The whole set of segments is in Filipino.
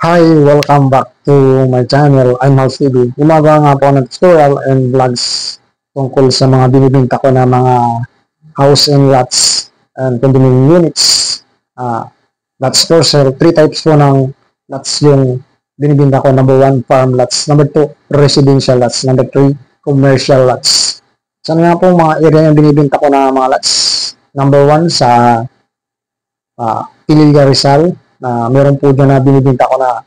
Hi, welcome back to my channel. I'm House TV. Gumagawa nga po ng tutorial and vlogs tungkol sa mga binibinta ko na mga house and lots and condominium units. Lots for sale. 3 types po ng lots yung binibinta ko. Number 1, farm lots. Number 2, residential lots. Number 3, commercial lots. Saan nga po mga area yung binibinta ko na mga lots? Number 1 sa Pililla Rizal. Meron po dyan na binibinta ko na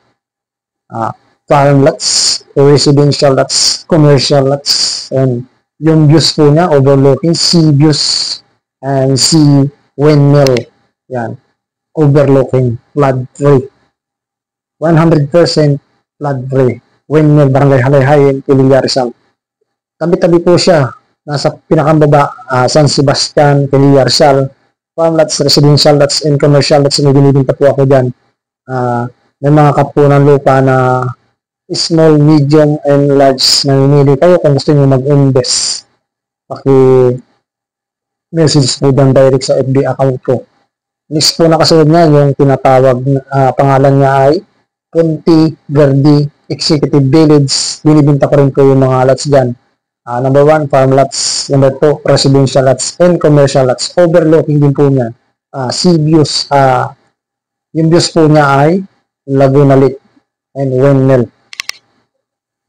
farm lots, residential lots, commercial lots, and yung views po niya, overlooking sea views and sea windmill. Yan. Overlooking, flood free. 100% flood free. Windmill, Barangay Halayhayin, Pililla Rizal. Tabi-tabi po siya. Nasa pinakambaba, San Sebastian, Pililla Rizal. Farm lots, residential lots, and commercial lots na binibinta po ako dyan. May mga kapunan lupa na small, medium, and large na hinili kayo kung gusto nyo mag-invest. Message po dyan direct sa FB account ko. Next po na kasunod niya, yung tinatawag, pangalan niya ay Punti Verde Executive Village. Binibinta ko rin po yung mga lots dyan. Number 1, farm lots. Number 2, residential lots and commercial lots. Overlooking din po niya. Sea views. Yung views po niya ay Laguna Lake and Windmill.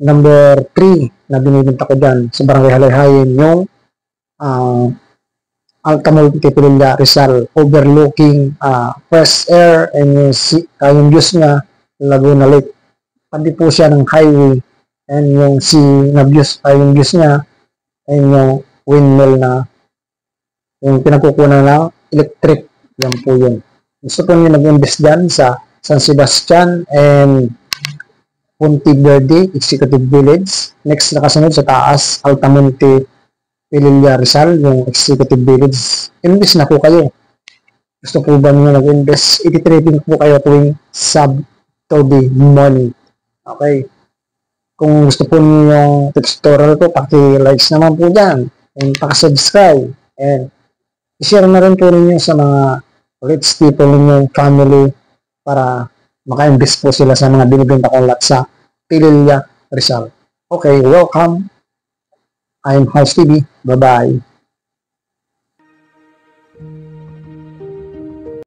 Number 3 na binibinta ko dyan sa Barangay Halayhayin, yung Altamont, Pililla Rizal. Overlooking fresh air and yung views niya Laguna Lake. Pandi po siya ng highway. And yung na views, yung views niya, and yung windmill na yung pinagkukunan ng electric. Yan po yun. Gusto po nyo nag-invest dyan sa San Sebastian and Punti Verde Executive Village. Next na kasunod sa taas, Altamonte, Pililla Rizal, yung Executive Village. Invest na po kayo. Gusto po ba nyo nag-invest? I-trading po kayo tuwing Saturday morning. Okay. Kung gusto po niyo yung tutorial ko, paki-likes naman po dyan. And paki-subscribe. And i-share na rin po ninyo sa mga rich people ninyong family para maka-invest po sila sa mga binibenta kong lot sa Pililla Rizal. Okay, welcome. I'm House TV. Bye-bye.